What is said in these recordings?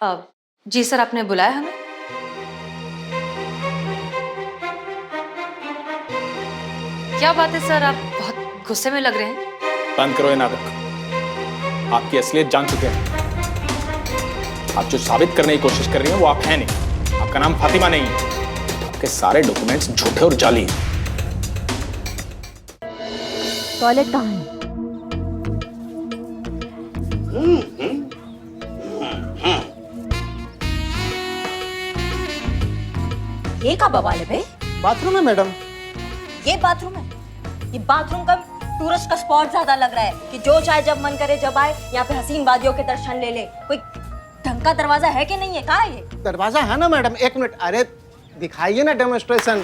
जी sir, आपने बुलाया हमें? क्या बात है सर, आप बहुत गुस्से में लग रहे हैं। बंद करो ये नाटक। आपकी असलियत जान चुके हैं। आप जो साबित करने की कोशिश कर रही हैं वो आप हैं नहीं। आपका नाम फातिमा नहीं है। आपके सारे डॉक्यूमेंट्स झूठे और जाली हैं। टॉयलेट कहाँ है? ये का बवाल है भाई? बाथरूम है मैडम। ये बाथरूम है? ये बाथरूम का टूरिस्ट का स्पॉट ज्यादा लग रहा है कि जो चाहे जब मन करे जब आए यहाँ पे हसीन वादियों के दर्शन ले ले। कोई ढंग का दरवाजा है कि नहीं है? कहाँ है ये? दरवाजा है ना मैडम, एक मिनट। अरे दिखाइए ना डेमोन्स्ट्रेशन।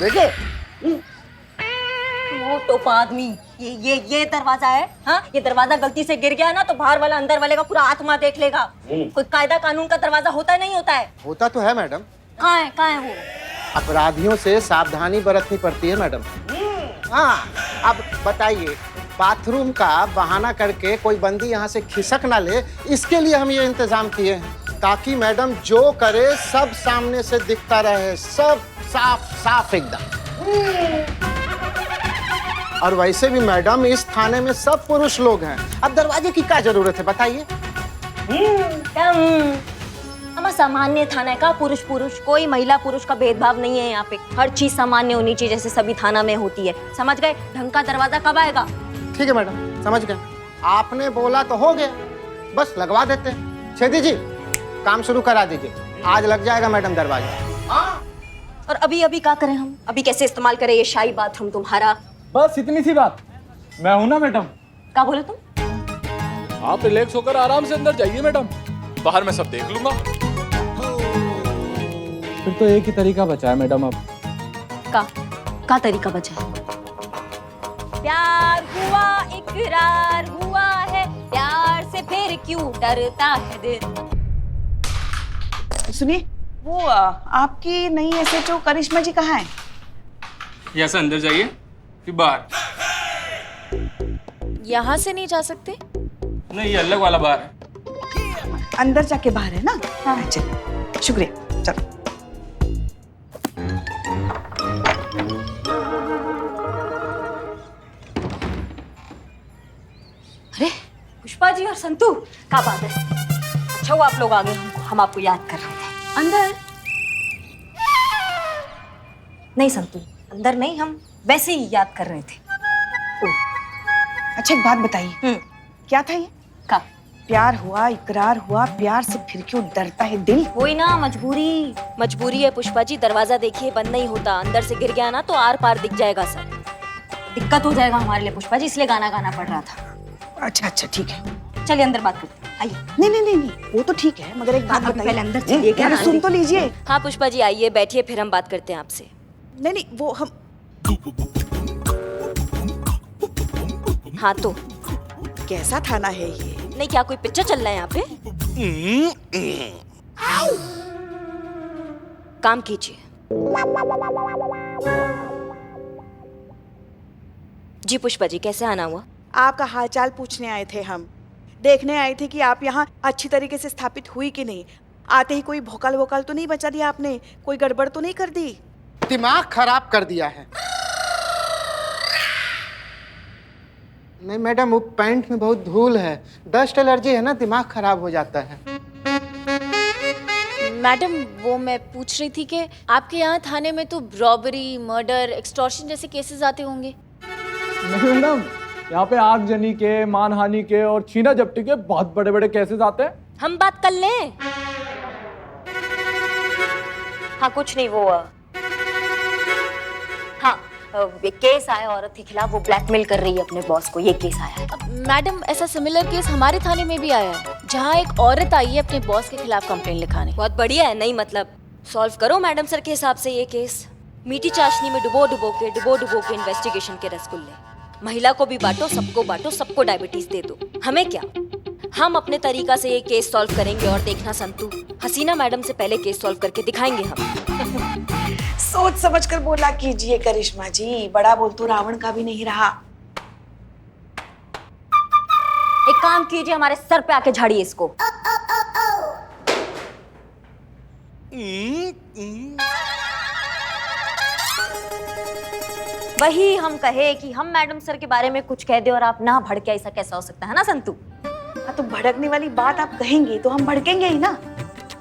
देखिए वो टोपा आदमी, ये दरवाजा है? हाँ, ये दरवाजा गलती से गिर गया ना तो बाहर वाला अंदर वाले का पूरा आत्मा देख लेगा। कोई कायदा कानून का दरवाजा होता नहीं होता है? होता तो है मैडम। कहाँ है वो? अपराधियों से सावधानी बरतनी पड़ती है मैडम। हाँ, अब बताइए, बाथरूम का बहाना करके कोई बंदी यहाँ से खिसक ना ले, इसके लिए हम ये इंतजाम किए हैं ताकि मैडम जो करे सब सामने से दिखता रहे, सब साफ साफ एकदम। और वैसे भी मैडम इस थाने में सब पुरुष लोग हैं, अब दरवाजे की क्या जरूरत है बताइए? हमारा सामान्य थाना का पुरुष कोई महिला पुरुष का भेदभाव नहीं है यहाँ पे। हर चीज सामान्य होनी चाहिए जैसे सभी थाना में होती है। समझ गए? ढंग का दरवाजा कब आएगा? ठीक है मैडम, समझ गए। आपने बोला तो हो गया, बस लगवा देते हैं। छेदी जी, काम शुरू करा दीजिए, आज लग जाएगा मैडम दरवाजा। और अभी क्या करें हम? अभी कैसे इस्तेमाल करें ये शाही बाथरूम तुम्हारा? बस इतनी सी बात। मैं हूं ना मैडम। क्या बोले तुम? आप रिलैक्स होकर आराम से अंदर जाइए मैडम, बाहर मैं सब देख लूंगा। फिर तो एक ही तरीका बचा है मैडम अब। का तरीका बचा है? प्यार हुआ इकरार हुआ है, प्यार से फिर क्यों डरता है दिल। सुनिए, वो आपकी नई एसएचओ करिश्मा जी कहाँ है? यहाँ से अंदर जाइए कि बाहर? यहाँ से नहीं जा सकते? नहीं, ये अलग वाला बार है। अंदर जाके बाहर है ना? हाँ चलिए, शुक्रिया। चलो। अरे पुष्पा जी और संतू, क्या बात है? अच्छा हुआ आप लोग आ गए, हम आपको याद कर रहे थे। अंदर? नहीं संतू, अंदर नहीं, हम वैसे ही याद कर रहे थे। अच्छा एक बात बताइए, क्या था ये? का? प्यार हुआ इकरार हुआ, प्यार से फिर क्यों डरता है दिल? वही ना, मजबूरी है पुष्पा जी। दरवाजा देखिए बंद नहीं होता, अंदर से गिर गया ना तो आर पार दिख जाएगा सब। दिक्कत हो जाएगा हमारे लिए पुष्पा जी, इसलिए गाना गाना पड़ रहा था। अच्छा ठीक है, चलिए अंदर बात करते हैं, आइए। नहीं, वो तो ठीक है, मगर एक बात बताइए। पहले अंदर चलिए। अरे सुन तो लीजिए। हाँ पुष्पा जी आइए, बैठिए, फिर हम बात करते हैं आपसे। नहीं, वो हम। हाँ तो कैसा थाना है ये? नहीं, क्या कोई पिक्चर चल रहा है यहाँ पे? काम कीजिए। जी पुष्पा जी, कैसे आना हुआ? आपका हालचाल पूछने आए थे हम। देखने आए थे कि आप यहाँ अच्छी तरीके से स्थापित हुई कि नहीं। आते ही कोई भोकाल वोकाल तो नहीं बचा दिया आपने? कोई गड़बड़ तो नहीं कर दी? दिमाग खराब कर दिया है। नहीं मैडम, वो पैंट में बहुत धूल है, डस्ट एलर्जी है ना, दिमाग खराब हो जाता है। मैडम, वो मैं पूछ रही थी कि आपके यहाँ थाने में तो रॉबरी, मर्डर, एक्सटॉर्शन जैसे केसेस आते होंगे। नहीं मैडम, यहाँ पे आगजनी के, मानहानि के और छीना झपटी के बहुत बड़े बड़े केसेस आते हैं। हम बात कर लें? हाँ कुछ नहीं, वो हाँ एक केस आया औरत के खिलाफ, वो ब्लैकमेल कर रही है अपने बॉस को, ये केस आया है। मैडम, ऐसा सिमिलर केस हमारे थाने में भी आया है, जहाँ एक औरत आई है अपने बॉस के खिलाफ कंप्लेन लिखाने। बहुत बढ़िया है, नहीं मतलब सॉल्व करो मैडम सर के हिसाब से ये केस। मीठी चाशनी में डुबो डुबो के इन्वेस्टिगेशन के रसगुल्ले। महिला को भी बांटो, सबको डायबिटीज दे दो, हमें क्या। हम अपने तरीका से ये केस सॉल्व करेंगे और देखना संतू, हसीना मैडम से पहले केस सॉल्व करके दिखाएंगे हम। सोच समझ कर बोला कीजिए करिश्मा जी, बड़ा बोल तो रावण का भी नहीं रहा। एक काम कीजिए, हमारे सर पे आके झाड़िए इसको। वही हम कहे कि हम मैडम सर के बारे में कुछ कह दे और आप ना भड़के, ऐसा कैसा हो सकता है ना संतू? हाँ, तो भड़कने वाली बात आप कहेंगे तो हम भड़केंगे ही ना।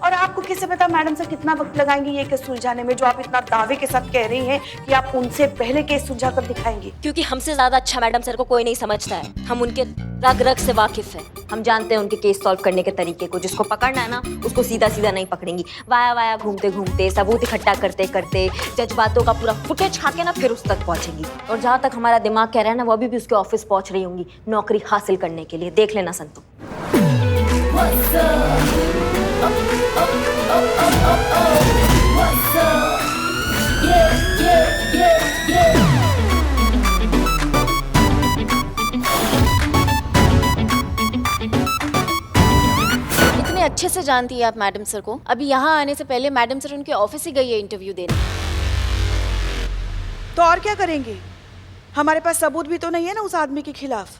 और आपको किससे पता मैडम सर कितना वक्त लगाएंगे ये केस सुलझाने में, जो आप इतना दावे के साथ कह रही हैं कि आप उनसे पहले केस सुलझा कर दिखाएंगे। क्योंकि हमसे ज्यादा अच्छा मैडम सर को कोई नहीं समझता है। हम उनके रग रग से वाकिफ हैं। हम जानते हैं उनके केस सॉल्व करने के तरीके को। जिसको पकड़ना है ना, उसको सीधा सीधा नहीं पकड़ेंगी, वाया वाया घूमते घूमते, सबूत इकट्ठा करते करते, जज्बातों का पूरा फुटेज खा के ना फिर उस तक पहुंचेंगी। और जहाँ तक हमारा दिमाग कह रहा है ना, वो अभी भी उसके ऑफिस पहुंच रही होंगी नौकरी हासिल करने के लिए। देख लेना संतू। इतने अच्छे से जानती है आप मैडम सर को। अभी यहाँ आने से पहले मैडम सर उनके ऑफिस ही गई है इंटरव्यू देने। तो और क्या करेंगे? हमारे पास सबूत भी तो नहीं है ना उस आदमी के खिलाफ।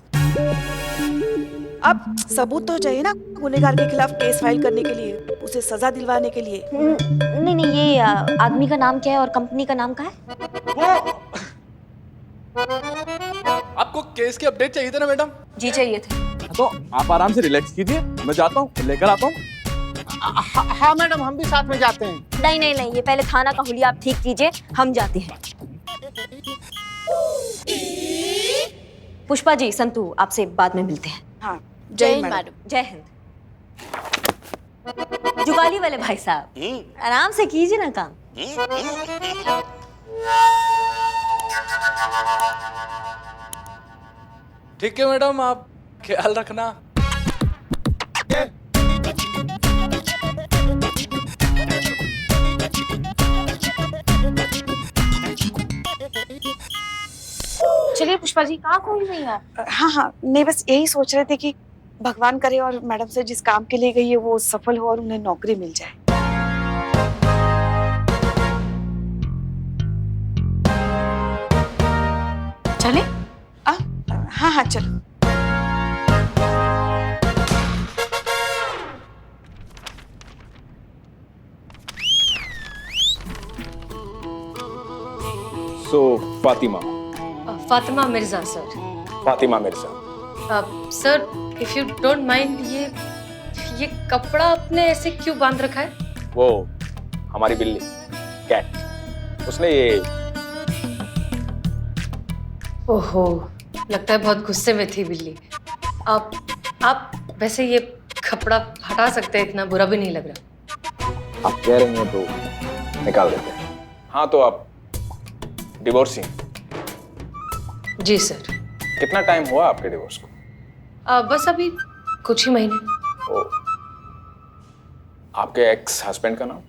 अब सबूत तो चाहिए ना गुनहगार के खिलाफ केस फाइल करने के लिए, उसे सजा दिलवाने के लिए। नहीं नहीं, ये आदमी का नाम क्या है और कंपनी का नाम क्या है? आपको केस की अपडेट चाहिए थे ना मैडम? जी चाहिए थे। तो आप आराम से रिलैक्स कीजिए, मैं जाता हूँ, लेकर आता हूँ। हाँ मैडम, हम भी साथ में जाते हैं। नहीं नहीं नहीं, ये पहले थाना का हुलिया आप ठीक कीजिए, हम जाते हैं। पुष्पा जी, संतू आपसे बाद में मिलते हैं। हाँ, जय हिंद मैडम। जय हिंद। जुगाली वाले भाई साहब, आराम से कीजिए ना काम। ठीक है मैडम, आप ख्याल रखना। चलिए पुष्पा जी, कहाँ खोल रही हैं आप? हाँ हाँ, नहीं बस यही सोच रहे थे कि भगवान करे और मैडम से जिस काम के लिए गई है वो सफल हो और उन्हें नौकरी मिल जाए। चले? हाँ हाँ चलो। So Fatima, Fatima Mirza sir. Fatima Mirza. Sir if you don't mind, ये कपड़ा आपने ऐसे क्यों बांध रखा है? वो हमारी बिल्ली कैट, उसने ये। ओहो, लगता है बहुत गुस्से में थी बिल्ली। आप वैसे ये कपड़ा हटा सकते हैं, इतना बुरा भी नहीं लग रहा। आप कह रही हैं तो निकाल देते हैं। हाँ तो आप डिवोर्सी? जी सर। कितना टाइम हुआ आपके डिवोर्स को? बस अभी कुछ ही महीने। ओ, आपके एक्स हस्बैंड का नाम?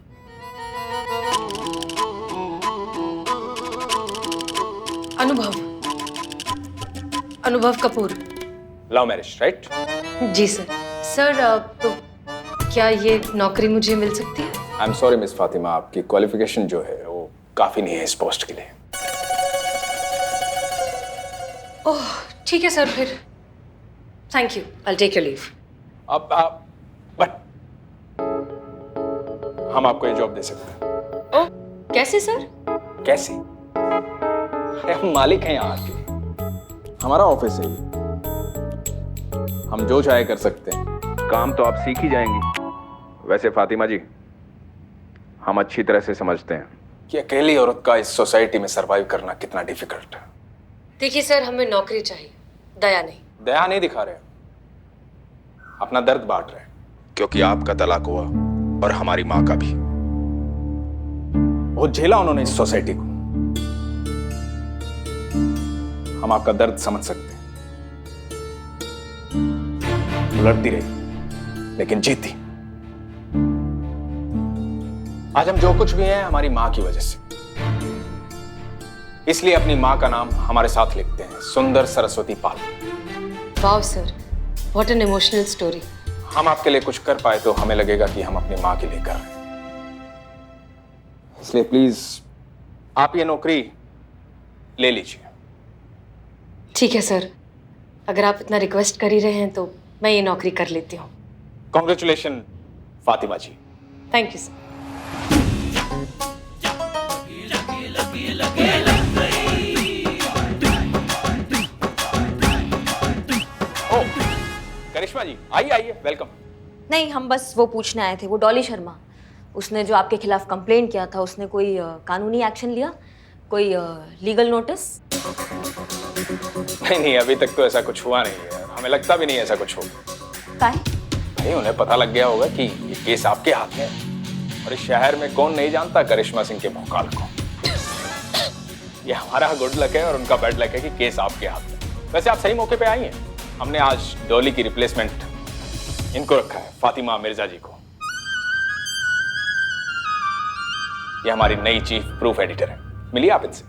Anubhav Kapoor. Love marriage right? जी सर। सर तो क्या ये नौकरी मुझे मिल सकती है? I am sorry miss Fatima, आपकी क्वालिफिकेशन जो है वो काफी नहीं है इस पोस्ट के लिए। ओह ठीक है सर, फिर thank you, I take your leave. अब बट हम आपको ये जॉब दे सकते हैं। ओह कैसे सर? कैसे? अरे हम मालिक हैं यहाँ के, हमारा ऑफिस है ये, हम जो चाहे कर सकते हैं। काम तो आप सीख ही जाएंगी। वैसे फातिमा जी, हम अच्छी तरह से समझते हैं कि अकेली औरत का इस सोसाइटी में सरवाइव करना कितना डिफिकल्ट है। देखिए सर, हमें नौकरी चाहिए, दया नहीं। दया नहीं दिखा रहे, अपना दर्द बांट रहे हैं, क्योंकि आपका तलाक हुआ और हमारी माँ का भी। बहुत झेला उन्होंने इस सोसाइटी को। हम आपका दर्द समझ सकते हैं। वो लड़ती रही लेकिन जीती। आज हम जो कुछ भी हैं हमारी माँ की वजह से, इसलिए अपनी माँ का नाम हमारे साथ लिखते हैं, सुंदर Saraswati Pal. Wow sir, what an emotional story. हम आपके लिए कुछ कर पाए तो हमें लगेगा कि हम अपनी माँ के लिए कर रहे हैं। इसलिए प्लीज आप ये नौकरी ले लीजिए। ठीक है सर, अगर आप इतना रिक्वेस्ट कर ही रहे हैं तो मैं ये नौकरी कर लेती हूँ। Congratulation Fatima ji. Thank you sir. ओ करिश्मा जी, आइए आइए, वेलकम। नहीं, हम बस वो पूछने आए थे। वो डॉली शर्मा, उसने जो आपके खिलाफ कंप्लेंट किया था, उसने कोई कानूनी एक्शन लिया? कोई लीगल नोटिस? नहीं, अभी तक तो ऐसा कुछ हुआ नहीं है। हमें लगता भी नहीं ऐसा कुछ होगा। काहे? भाई उन्हें पता लग गया होगा कि ये केस आपके हाथ में है। और इस शहर में कौन नहीं जानता करिश्मा सिंह के भौकाल को। ये हमारा गुड लक है और उनका बैड लक है कि केस आपके हाथ में। वैसे आप सही मौके पे आई हैं। हमने आज डॉली की रिप्लेसमेंट इनको रखा है, फातिमा मिर्जा जी को। ये हमारी नई चीफ प्रूफ एडिटर है। मिलिए आप इनसे।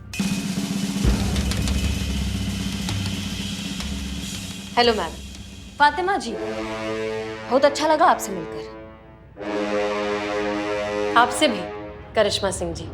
Hello ma'am. फातिमा जी, बहुत अच्छा लगा आपसे मिलकर। आपसे भी करिश्मा सिंह जी।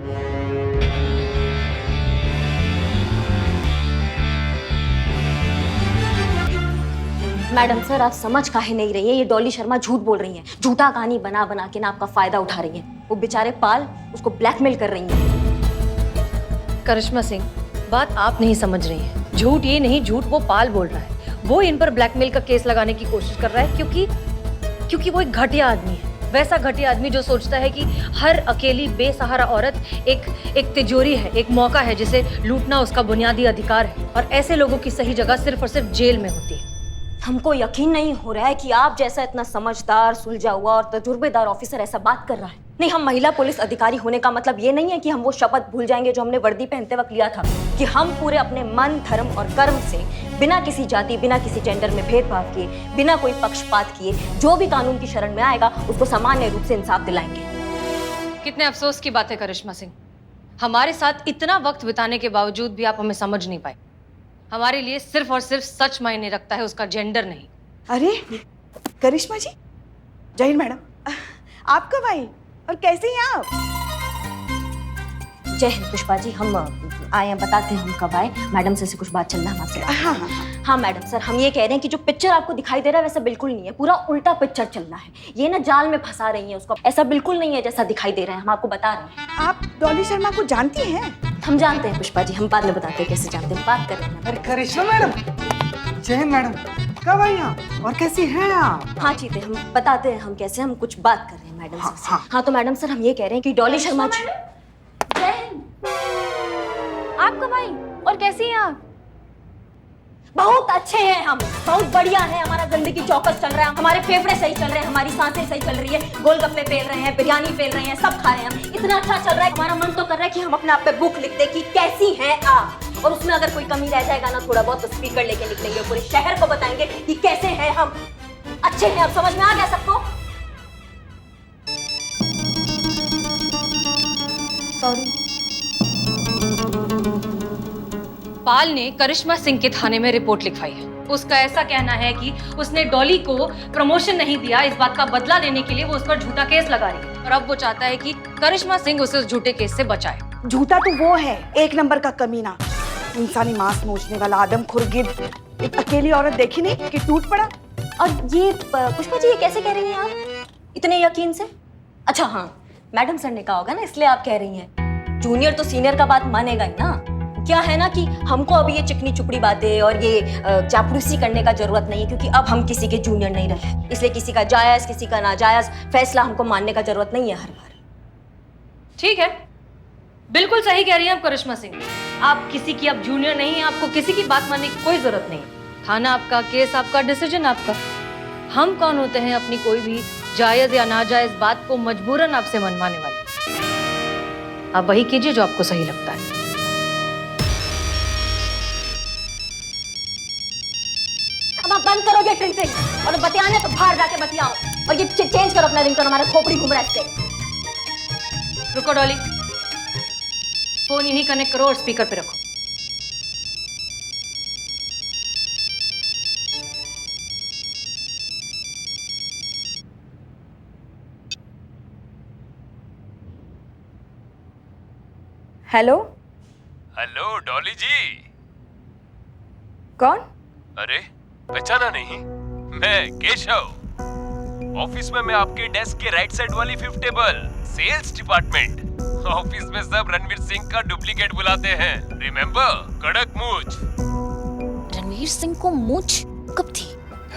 मैडम सर, आप समझ काहे नहीं रही है? ये डॉली शर्मा झूठ बोल रही हैं, झूठा कहानी बना बना के ना आपका फायदा उठा रही हैं। वो बेचारे पाल उसको ब्लैकमेल कर रही हैं। करिश्मा सिंह, बात आप नहीं समझ रही हैं। झूठ ये नहीं, झूठ वो पाल बोल रहा है। वो इन पर ब्लैकमेल का केस लगाने की कोशिश कर रहा है क्योंकि वो एक घटिया आदमी है। वैसा घटिया आदमी जो सोचता है कि हर अकेली बेसहारा औरत एक तिजोरी है, एक मौका है जिसे लूटना उसका बुनियादी अधिकार है। और ऐसे लोगों की सही जगह सिर्फ और सिर्फ जेल में होती है। हमको यकीन नहीं हो रहा है कि आप जैसा इतना समझदार, सुलझा हुआ और तजुर्बेदार ऑफिसर ऐसा बात कर रहा है। नहीं, हम महिला पुलिस अधिकारी होने का मतलब ये नहीं है कि हम वो शपथ भूल जाएंगे जो हमने वर्दी पहनते वक्त लिया था, कि हम पूरे अपने मन, धर्म और कर्म से बिना किसी जाति, बिना किसी जेंडर में भेदभाव किए, बिना कोई पक्षपात किए, जो भी कानून की शरण में आएगा उसको सामान्य रूप से इंसाफ दिलाएंगे। कितने अफसोस की बात है करिश्मा सिंह, हमारे साथ इतना वक्त बिताने के बावजूद भी आप हमें समझ नहीं पाए। हमारे लिए सिर्फ और सिर्फ सच मायने रखता है, उसका जेंडर नहीं। अरे करिश्मा जी, जय हिंद मैडम। आप कब आई और कैसे हैं आप? जय हिंद पुष्पा जी, हम आए हैं, बताते हैं हम कब आए। मैडम से कुछ बात चल रहा है हमारे साथ। हाँ। हाँ मैडम सर, हम ये कह रहे हैं कि जो पिक्चर आपको दिखाई दे रहा है वैसा बिल्कुल नहीं है, पूरा उल्टा पिक्चर चल रहा है। ये ना जाल में फंसा रही है उसको, ऐसा बिल्कुल नहीं है जैसा दिखाई दे रहा है। हम आपको बता रहे हैं। आप डॉली शर्मा को जानती हैं? हम जानते हैं पुष्पा जी, हम बाद में बताते हैं कैसे जानते हैं। बात कर रहे हैं। अरे करिश्मा मैडम, जय हिंद मैडम, कब आई आप और कैसी हैं आप? हाँ चीते, हम बताते हैं हम कैसे, हम कुछ बात कर रहे हैं मैडम सर से। हाँ तो मैडम सर, हम ये कह रहे हैं कि डॉली शर्मा जी। जय हिंद। आप कब आई और कैसी हैं आप? बहुत अच्छे हैं हम, बहुत बढ़िया है। हमारा जिंदगी चौकस चल रहा है, हमारे फेफड़े सही चल रहे हैं, हमारी सांसें सही चल रही है, गोलगप्पे फेल रहे हैं, बिरयानी फेल रहे हैं, सब खा रहे हैं हम। इतना अच्छा चल रहा है, हमारा मन तो कर रहा है कि हम अपने आप पे बुक लिख दे कि कैसी हैं आप, और उसमें अगर कोई कमी रह जाएगा ना थोड़ा बहुत, तो स्पीकर लेके निकलेंगे, पूरे शहर को बताएंगे कि कैसे हैं हम, अच्छे हैं। अब समझ में आ गया सबको? सॉरी। पाल ने करिश्मा सिंह के थाने में रिपोर्ट लिखवाई है। उसका ऐसा कहना है कि उसने डॉली को प्रमोशन नहीं दिया, इस बात का बदला लेने के लिए वो उस पर झूठा केस लगा रही है। और अब वो चाहता है कि करिश्मा सिंह उसे उस झूठे केस से बचाए। झूठा तो वो है, एक नंबर का कमीना, इंसानी मांस नोचने वाला आदमखोर गिद्ध। एक अकेली औरत देखी नहीं कि टूट पड़ा। और ये पुष्पा जी, ये कैसे कह रही हैं आप इतने यकीन से? अच्छा हाँ, मैडम सर ने कहा होगा ना, इसलिए आप कह रही हैं। जूनियर तो सीनियर का बात मानेगा ही ना। क्या है ना कि हमको अभी ये चिकनी चुपड़ी बातें और ये चापलूसी करने का जरूरत नहीं है, क्योंकि अब हम किसी के जूनियर नहीं रहे, इसलिए किसी का जायज किसी का नाजायज फैसला हमको मानने का जरूरत नहीं है हर बार। ठीक है, बिल्कुल सही कह रही हैं आप करिश्मा सिंह। आप किसी की अब जूनियर नहीं है, आपको किसी की बात मानने की कोई जरूरत नहीं। थाना आपका, केस आपका, डिसीजन आपका। हम कौन होते हैं अपनी कोई भी जायज या नाजायज बात को मजबूरन आपसे मनवाने वाले। आप वही कीजिए जो आपको सही लगता है। अब आप बंद करोगे ट्रिंग ट्रिंग, और बतियाने तो बाहर जाके बतियाओ, और ये चेंज करो अपना रिंगटोन, हमारा खोपड़ी घूम रहा है इससे। रुको डॉली, फोन यहीं कनेक्ट करो और स्पीकर पे रखो। हेलो। हेलो डॉली जी। कौन? अरे पहचाना नहीं? मैं केशव। ऑफिस में मैं आपके डेस्क के राइट साइड वाली 5th table, sales department. Office में सब रणवीर सिंह का डुप्लीकेट बुलाते हैं। रिमेम्बर, कड़क मूंछ। रणवीर सिंह को मूंछ कब थी?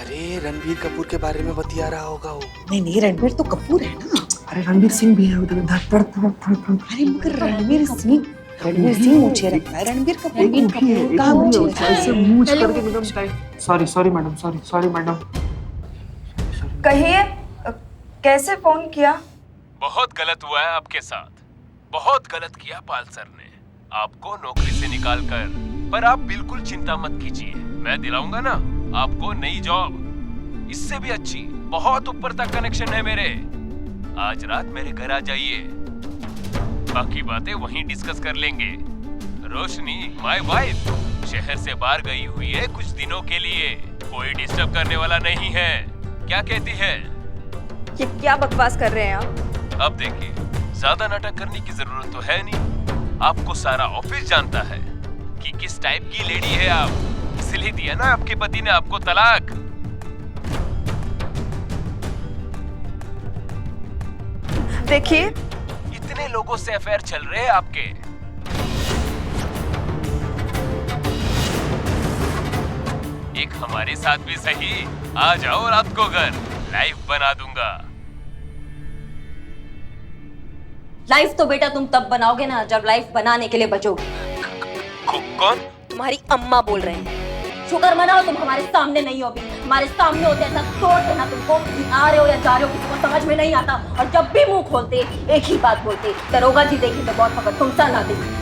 अरे रणबीर कपूर के बारे में बतिया रहा होगा वो। नहीं, रणवीर तो कपूर है ना। अरे रणबीर सिंह भी है उधर। अरे मगर रणवीर सिंह मुझे रखता है। रणवीर कपूर कहाँ मुझे? ऐसे मूंछ करके एकदम। Sorry madam, sorry madam. कहिए, कैसे फोन किया? बहुत गलत हुआ है आपके साथ। बहुत गलत किया पाल सर ने आपको नौकरी से निकाल कर। पर आप बिल्कुल चिंता मत कीजिए, मैं दिलाऊंगा ना आपको नई जॉब, इससे भी अच्छी। बहुत ऊपर तक कनेक्शन है मेरे। आज रात मेरे घर आ जाइए, बाकी बातें वहीं डिस्कस कर लेंगे। रोशनी माय वाइफ शहर से बाहर गई हुई है कुछ दिनों के लिए। कोई डिस्टर्ब करने वाला नहीं है। क्या कहती है? ये क्या बकवास कर रहे हैं आप? अब देखिए, ज्यादा नाटक करने की जरूरत तो है नहीं। आपको सारा ऑफिस जानता है कि किस टाइप की लेडी है आप। इसलिए दिया ना आपके पति ने आपको तलाक। देखिए, इतने लोगों से अफेयर चल रहे हैं आपके। एक हमारे साथ भी सही। आ जाओ रात को घर, लाइफ बना दूंगा। लाइफ तो बेटा तुम तब बनाओगे ना जब लाइफ बनाने के लिए बचोगे। कौन? तुम्हारी अम्मा बोल रहे हैं। शुक्र मनाओ तुम हमारे सामने नहीं हो। भी हमारे सामने होते ऐसा तोड़ देना तुमको कि आ रहे हो या जा रहे हो किसी को समझ में नहीं आता। और जब भी मुंह खोलते एक ही बात बोलते, दरोगा जी देखी तो बहुत फकड़ तुम सा ना देखी।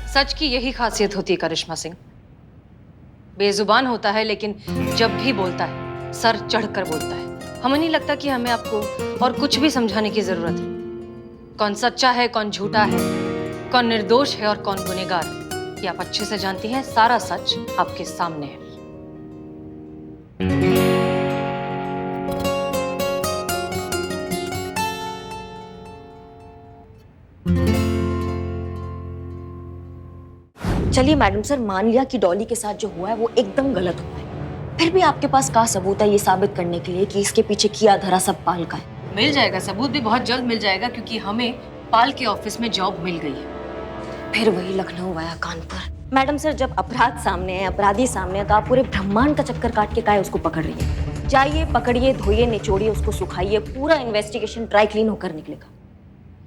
सच की यही खासियत होती है करिश्मा सिंह। बेजुबान होता है लेकिन जब भी बोलता है सर चढ़कर बोलता है। हमें नहीं लगता कि हमें आपको और कुछ भी समझाने की जरूरत है। कौन सच्चा है, कौन झूठा है, कौन निर्दोष है और कौन गुनहगार है, ये आप अच्छे से जानती हैं। सारा सच आपके सामने है। चलिए मैडम सर, मान लिया कि डॉली के साथ जो हुआ है वो एकदम गलत हुआ है। फिर भी आपके पास क्या सबूत है ये साबित करने के लिए कि इसके पीछे किया धरा सब पाल का है? मिल जाएगा, सबूत भी बहुत जल्द मिल जाएगा क्योंकि हमें पाल के ऑफिस में जॉब मिल गई है। फिर वही Lucknow via Kanpur. Madam sir, जब अपराध सामने है, अपराधी सामने है, तो आप पूरे ब्रह्मांड का चक्कर काट के काहे उसको पकड़ रही है? जाइए, पकड़िए, धोइए, निचोड़िए, उसको सुखाइए, पूरा इन्वेस्टिगेशन ड्राई क्लीन होकर निकलेगा।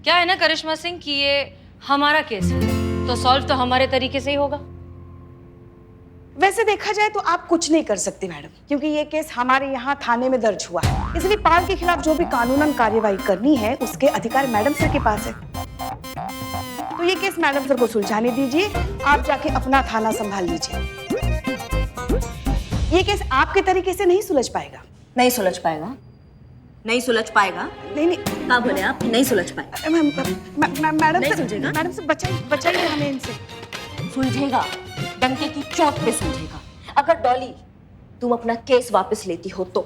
क्या है ना करिश्मा सिंह कि ये हमारा केस है तो सॉल्व तो हमारे तरीके से ही होगा। वैसे देखा जाए तो आप कुछ नहीं कर सकती मैडम, क्योंकि ये केस हमारे यहाँ थाने में दर्ज हुआ है। इसलिए पाल के खिलाफ जो भी कानूनन कार्यवाही करनी है उसके अधिकार मैडम सर के पास है। तो ये केस मैडम सर को सुलझाने दीजिए, आप जाके अपना थाना संभाल लीजिए। ये केस आपके तरीके से नहीं सुलझ पाएगा। नहीं सुलझ पाएगा? नहीं सुलझ पाएगा? नहीं, क्या बोले आप? नहीं सुलझ पाएगा? मैडम सर बचाइए हमें इनसे। सुलझेगा, डंके की चोट पे सुलझेगा। अगर डॉली तुम अपना केस वापस लेती हो तो।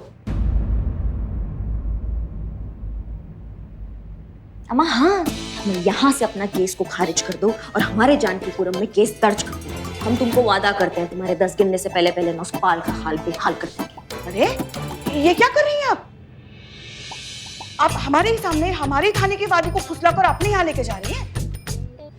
अम्मा हाँ, मैं यहाँ से अपना केस को खारिज कर दो और हमारे जानकीपुरम में केस दर्ज कर दो। हम तुमको वादा करते हैं तुम्हारे 10 गिनने से पहले पहले ना उस पाल का हाल बेहाल कर देंगे। अरे ये क्या कर रही हैं आप हमारे ही सामने हमारे थाने के वादी को फुसलाकर अपने यहाँ लेके जा रही हैं।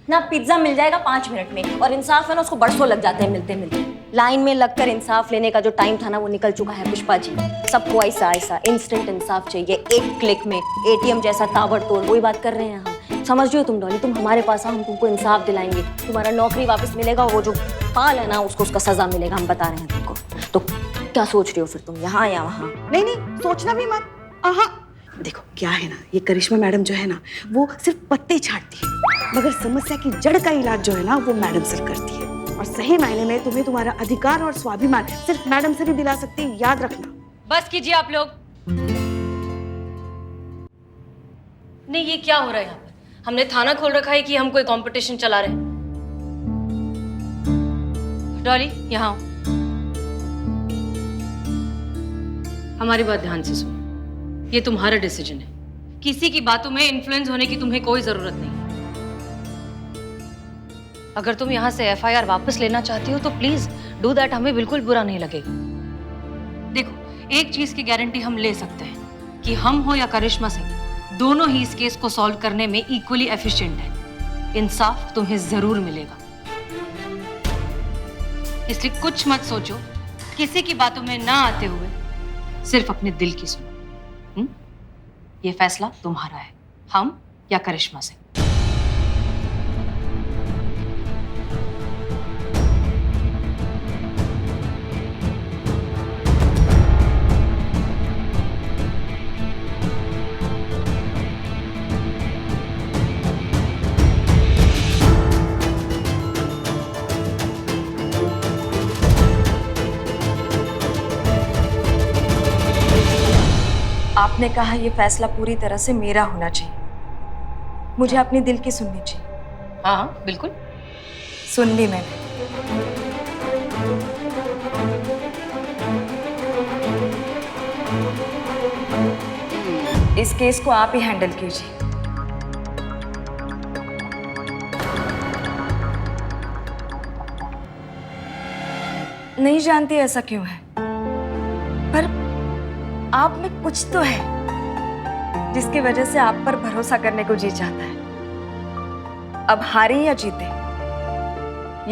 ना पिज्जा मिल जाएगा 5 मिनट में, और इंसाफ है ना उसको बरसों लग जाते हैं मिलते मिलते। लाइन में लगकर इंसाफ लेने का जो टाइम था ना वो निकल चुका है पुष्पा जी। सबको ऐसा इंस्टेंट इंसाफ चाहिए, एक क्लिक में, एटीएम जैसा ताबड़तोड़। वही बात कर रहे हैं हम। समझ रही हो तुम डॉली, तुम हमारे पास आओ, हम तुमको इंसाफ दिलाएंगे। तुम्हारा नौकरी वापस मिलेगा, वो जो पाल है ना उसको उसका सजा मिलेगा, हम बता रहे हैं तुमको। तो क्या सोच रही हो फिर तुम, यहाँ या वहाँ? नहीं, सोचना भी मत। देखो क्या है ना, ये करिश्मा मैडम जो है ना वो सिर्फ पत्ते छाटती है, मगर समस्या की जड़ का इलाज जो है ना वो मैडम सर करती है। और सही मायने में तुम्हें तुम्हारा अधिकार और स्वाभिमान सिर्फ मैडम सर ही दिला सकती है, याद रखना। बस कीजिए आप लोग। नहीं, ये क्या हो रहा है यहाँ पर? हमने थाना खोल रखा है कि हम कोई कंपटीशन चला रहे हैं? डॉली यहाँ आओ। हमारी बात ध्यान से सुनो। ये तुम्हारा डिसीजन है। किसी की बातों में इन्फ्लुएंस होने की तुम्हें कोई जरूरत नहीं। अगर तुम यहाँ से एफआईआर वापस लेना चाहती हो तो प्लीज डू दैट, हमें बिल्कुल बुरा नहीं लगेगा। देखो, एक चीज की गारंटी हम ले सकते हैं कि हम हो या करिश्मा सिंह, दोनों ही इस केस को सॉल्व करने में इक्वली एफिशिएंट है। इंसाफ तुम्हें जरूर मिलेगा, इसलिए कुछ मत सोचो, किसी की बातों में ना आते हुए सिर्फ अपने दिल की सुनो। ये फैसला तुम्हारा है, हम या करिश्मा सिंह। आपने कहा ये फैसला पूरी तरह से मेरा होना चाहिए, मुझे अपने दिल की सुननी चाहिए। हाँ हाँ बिल्कुल, सुन ली मैंने। इस केस को आप ही हैंडल कीजिए। नहीं जानती ऐसा क्यों है, पर आप में कुछ तो है जिसकी वजह से आप पर भरोसा करने को जी चाहता है। अब हारे या जीते,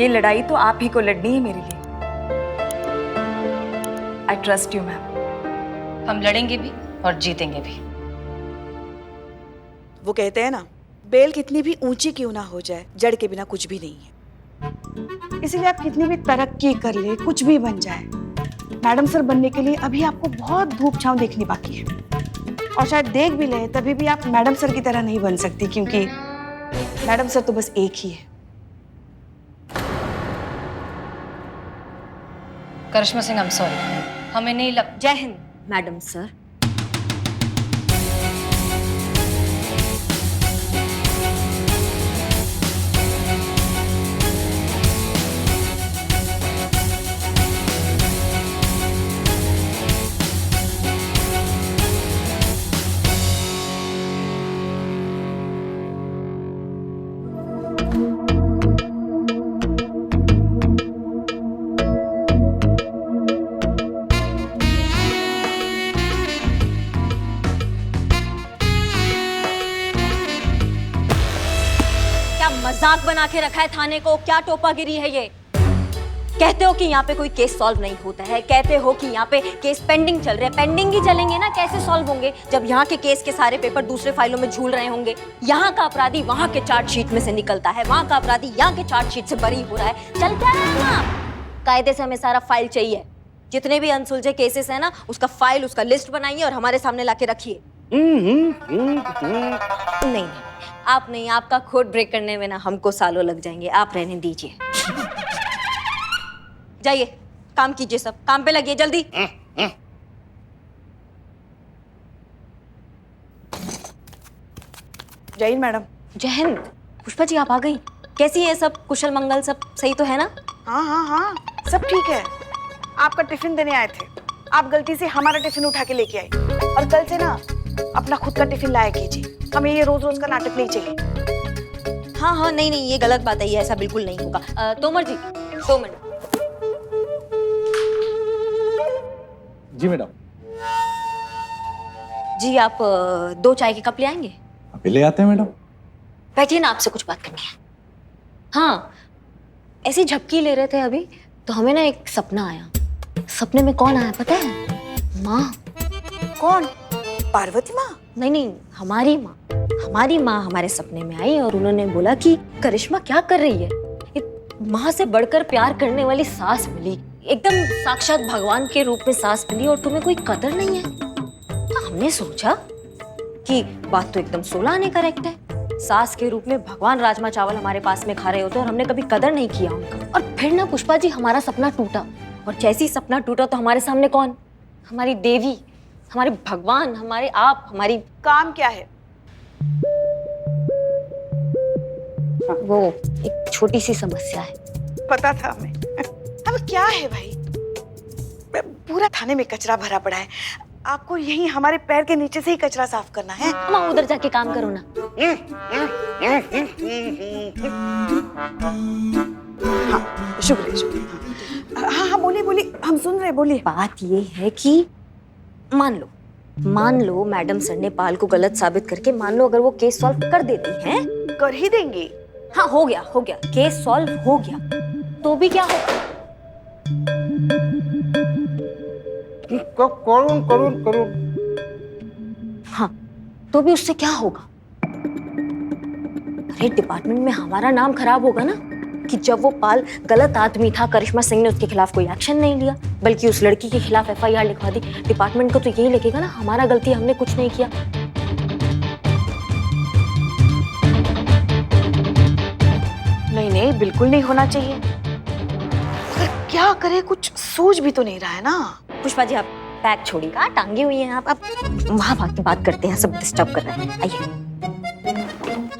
ये लड़ाई तो आप ही को लड़नी है मेरे लिए। I trust you ma'am. हम लड़ेंगे भी और जीतेंगे भी। वो कहते हैं ना, बेल कितनी भी ऊंची क्यों ना हो जाए, जड़ के बिना कुछ भी नहीं है। इसीलिए आप कितनी भी तरक्की कर ले, कुछ भी बन जाए, मैडम सर बनने के लिए अभी आपको बहुत धूप छांव देखनी बाकी है। और शायद देख भी ले तभी भी आप मैडम सर की तरह नहीं बन सकती, क्योंकि मैडम सर तो बस एक ही है। करिश्मा सिंह, आई एम सॉरी, हमें नहीं लग। जय हिंद मैडम सर। मजाक बना के रखा है थाने को, क्या टोपागिरी है ये? कहते हो कि यहाँ पे कोई केस सॉल्व नहीं होता है, कहते हो कि यहाँ पे केस पेंडिंग चल रहे हैं। पेंडिंग ही चलेंगे ना, कैसे सॉल्व होंगे जब यहाँ के केस के सारे पेपर दूसरे फाइलों में झूल रहे होंगे। यहाँ का अपराधी वहाँ के चार्जशीट में से निकलता है, वहाँ का अपराधी यहाँ के चार्जशीट से बरी हो रहा है। चल क्या रहा है ना, कायदे से हमें सारा फाइल चाहिए। जितने भी अनसुलझे केसेस है ना, उसका फाइल, उसका लिस्ट बनाइए और हमारे सामने लाके रखिए। नहीं, आप नहीं, आपका कोड ब्रेक करने में ना हमको सालों लग जाएंगे, आप रहने दीजिए। जाइए, काम कीजिए, सब काम पे लगिए जल्दी। जय हिंद मैडम। जय हिंद। पुष्पा जी आप आ गई, कैसी है सब? कुशल मंगल सब सही तो है ना? हाँ हाँ हाँ, सब ठीक है। आपका टिफिन देने आए थे, आप गलती से हमारा टिफिन उठा के लेके आए, और कल से ना अपना खुद का टिफिन लाया कीजिए, हमें ये रोज रोज का नाटक नहीं चाहिए। हाँ हाँ, नहीं नहीं, ये गलत बात है, ये ऐसा बिल्कुल नहीं होगा। तोमर जी, 2 मिनट। जी मैडम। जी आप 2 चाय के कप ले आएंगे? अभी ले आते हैं मैडम। बैठिए ना, आपसे कुछ बात करनी है। हाँ, ऐसी झपकी ले रहे थे अभी तो हमें ना एक सपना आया। सपने में कौन आया पता है? माँ। कौन? पार्वती माँ? नहीं नहीं, हमारी माँ। हमारी माँ हमारे सपने में आई और उन्होंने बोला कि करिश्मा क्या कर रही है? माँ से बढ़कर प्यार करने वाली सास मिली, एकदम साक्षात भगवान के रूप में सास मिली, और तुम्हें कोई कदर नहीं है। तो हमने सोचा कि बात तो एकदम 16 आने करेक्ट है। सास के रूप में भगवान राजमा चावल हमारे पास में खा रहे होते और हमने कभी कदर नहीं किया उनका। और फिर ना पुष्पा जी, हमारा सपना टूटा, और जैसे ही सपना टूटा तो हमारे सामने कौन? हमारी देवी, हमारे भगवान, हमारे आप, हमारी। काम क्या है? वो एक छोटी सी समस्या है। पता था हमें। अब क्या है भाई? पूरा थाने में कचरा भरा पड़ा है, आपको यही हमारे पैर के नीचे से ही कचरा साफ करना है। अम्मा उधर जाके काम करो ना। हाँ शुक्रिया शुक्रिया। हाँ हाँ बोलिए बोलिए, हम सुन रहे, बोलिए। बात ये है कि मान लो मैडम सर ने पाल को गलत साबित करके, मान लो अगर वो केस सॉल्व कर देती हैं, कर ही देंगे। हाँ हो गया केस सॉल्व हो गया, तो भी क्या होगा? करुण हाँ तो भी उससे क्या होगा? अरे डिपार्टमेंट में हमारा नाम खराब होगा ना, कि जब वो पाल गलत आदमी था, करिश्मा सिंह ने उसके खिलाफ कोई एक्शन नहीं लिया, बल्कि उस लड़की के खिलाफ FIR लिखवा दी। डिपार्टमेंट को तो यही लगेगा ना हमारा गलती, हमने कुछ नहीं किया। नहीं बिल्कुल नहीं होना चाहिए। मगर क्या करे, कुछ सोच भी तो नहीं रहा है ना। पुष्पा जी आप बैग छोड़िए, कहाँ टांगे हुई हैं आप वहां भाग के बात करते हैं, सब डिस्टर्ब कर रहे हैं। आइए,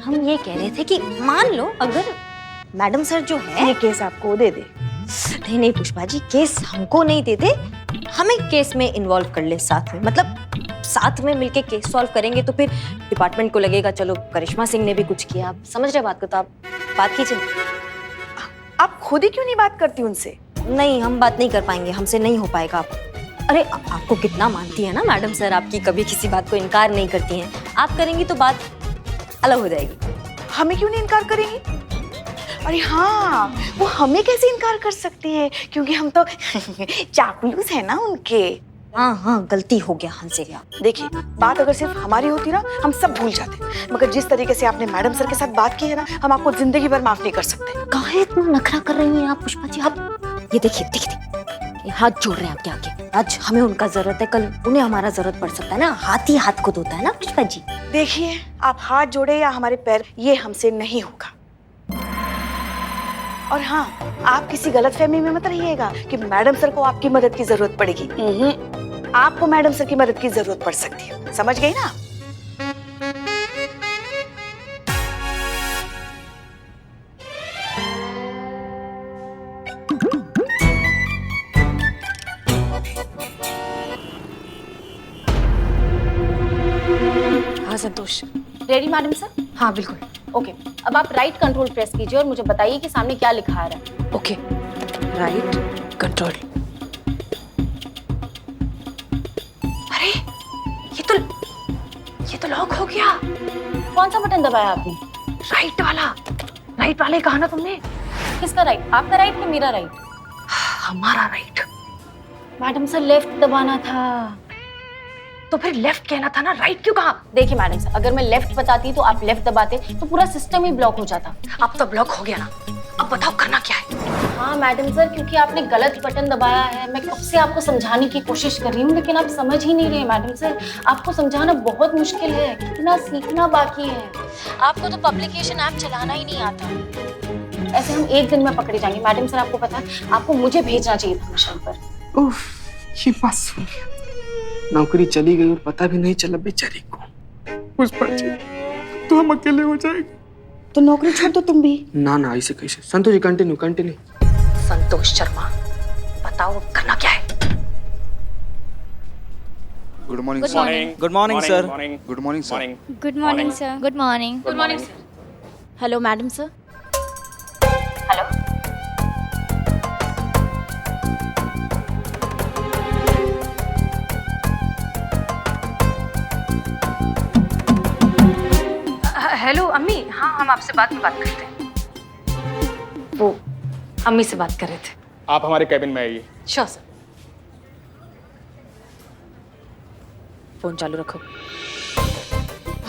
हम ये कह रहे थे कि मान लो अगर मैडम सर जो है ये केस आपको दे दे। नहीं पुष्पा जी, केस हमको नहीं देते, हमें केस में इन्वॉल्व कर ले साथ में, मतलब साथ में मिलके केस सॉल्व करेंगे तो फिर डिपार्टमेंट को लगेगा चलो करिश्मा सिंह ने भी कुछ किया। आप समझ रहे बात को, तो आप बात कीजिए। आप खुद ही क्यों नहीं बात करती उनसे? नहीं हम बात नहीं कर पाएंगे, हमसे नहीं हो पाएगा। आप अरे आपको कितना मानती है ना मैडम सर, आपकी कभी किसी बात को इनकार नहीं करती हैं। आप करेंगी तो बात अलग हो जाएगी। हमें क्यों नहीं इनकार करेंगी? अरे हाँ, वो हमें कैसे इनकार कर सकती है, क्योंकि हम तो चापलूस है ना उनके। हाँ गलती हो गया हमसे। देखिए बात अगर सिर्फ हमारी होती ना, हम सब भूल जाते, मगर जिस तरीके से आपने मैडम सर के साथ बात की है ना, हम आपको जिंदगी भर माफ नहीं कर सकते। काहे इतना नखरा कर रही हैं आप पुष्पा जी? आप ये देखिए हाथ जोड़ रहे हैं आपके आगे। आज हमें उनका जरूरत है, कल उन्हें हमारा जरूरत पड़ सकता है ना। हाथ ही हाथ को धोता है ना पुष्पा जी। देखिए आप हाथ जोड़े या हमारे पैर, ये हमसे नहीं होगा। और हाँ, आप किसी गलतफहमी में मत रहिएगा कि मैडम सर को आपकी मदद की जरूरत पड़ेगी। आपको मैडम सर की मदद की जरूरत पड़ सकती है, समझ गई ना? हाँ संतोष, रेडी मैडम सर? हाँ बिल्कुल। ओके, अब आप राइट कंट्रोल प्रेस कीजिए और मुझे बताइए कि सामने क्या लिखा आ रहा है। Okay, right control. अरे ये तो लॉक हो गया। कौन सा बटन दबाया आपने? राइट वाले कहा ना तुमने? किसका राइट? आपका राइट या मेरा राइट? हमारा राइट। मैडम सर लेफ्ट दबाना था। तो फिर लेफ्ट कहना था ना, राइट क्यों कहा? देखिए मैडम सर, अगर मैं लेफ्ट बताती तो आप लेफ्ट दबाते तो पूरा सिस्टम ही ब्लॉक हो जाता। अब तो ब्लॉक हो गया ना, अब बताओ करना क्या है? हाँ मैडम सर, क्योंकि आपने गलत बटन दबाया है। मैं कब से आपको समझाने की कोशिश कर रही हूँ, लेकिन आप समझ ही नहीं रहे मैडम सर। आपको समझाना बहुत मुश्किल है, कितना सीखना बाकी है। आपको तो पब्लिकेशन ऐप चलाना ही नहीं आता। ऐसे हम एक दिन में पकड़े जाएंगे मैडम सर। आपको पता है, आपको मुझे भेजना चाहिए था मिशन पर। उफ, ये बात सुन, नौकरी चली गई और पता भी नहीं चला बेचारी को। पुष्पा जी, तो हम अकेले हो जाएंगे। तो नौकरी छोड़ दो तुम भी। ना ऐसे कैसे? संतोष जी कंटिन्यू। संतोष शर्मा, बताओ करना क्या है? Good morning Good morning. Good morning sir. Good morning sir. Good morning sir. Good morning. Good morning sir. Hello madam sir. Hello hello अम्मी। हाँ हम आपसे बाद में बात करते हैं। वो अम्मी से बात कर रहे थे। आप हमारे कैबिन में आइए। Sure sir. फोन चालू रखो।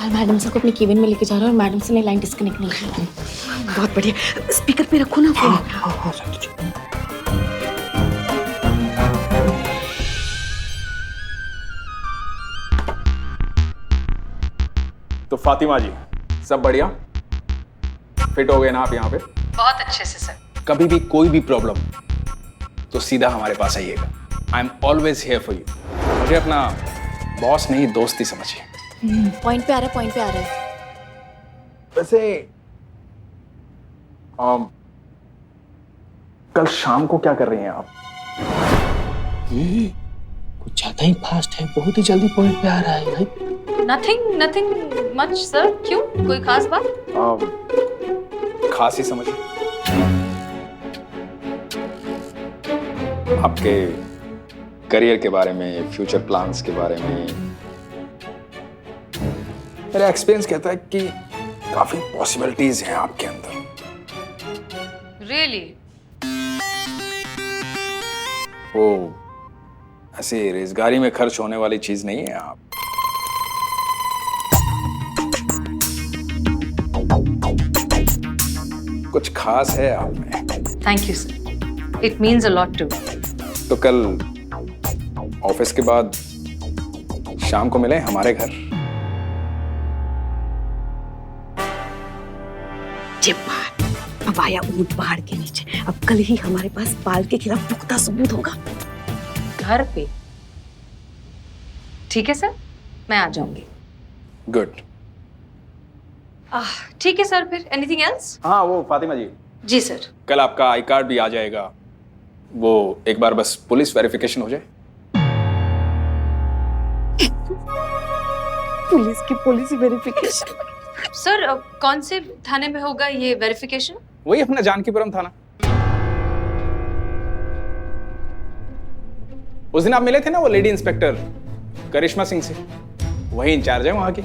मैडम सर को अपनी केबिन में लेके जा रहा है और मैडम सर ने लाइन डिस्कनेक्ट नहीं की। बहुत बढ़िया, स्पीकर पे रखो ना फोन। तो फातिमा जी, सब बढ़िया? फिट हो गए ना आप यहाँ पे? बहुत अच्छे से सर। कभी भी कोई भी प्रॉब्लम तो सीधा हमारे पास आइएगा। I am always here for you. मुझे अपना बॉस नहीं, दोस्ती समझिए। पॉइंट पे आ रहा है। वैसे कल शाम को क्या कर रही हैं आप? कुछ ज्यादा ही फास्ट है, बहुत ही जल्दी पॉइंट पे आ रहा है भाई। Nothing much sir. क्यों, कोई खास बात? खास ही समझिए। आपके करियर के बारे में, फ्यूचर प्लान्स के बारे में मेरा एक्सपीरियंस कहता है कि काफी पॉसिबिलिटीज हैं आपके अंदर। रियली? वो ऐसे रेजगारी में खर्च होने वाली चीज नहीं है आप। कुछ खास है आप में। Thank you sir, it means a lot too. तो कल ऑफिस के बाद शाम को मिलें हमारे घर। अब आया ऊंट पहाड़ के नीचे। अब कल ही हमारे पास पाल के खिलाफ पुख्ता सबूत होगा। घर पे? ठीक है सर, मैं आ जाऊंगी। गुड। ठीक है सर, फिर एनीथिंग एल्स? हाँ, वो फातिमा जी, जी सर। कल आपका आई कार्ड भी आ जाएगा। वो एक बार बस पुलिस वेरिफिकेशन हो जाए। Police verification? सर कौन से थाने में होगा ये वेरिफिकेशन? वही अपना जानकीपुरम थाना। उस दिन आप मिले थे ना वो लेडी इंस्पेक्टर करिश्मा सिंह से, वही इंचार्ज है वहां की।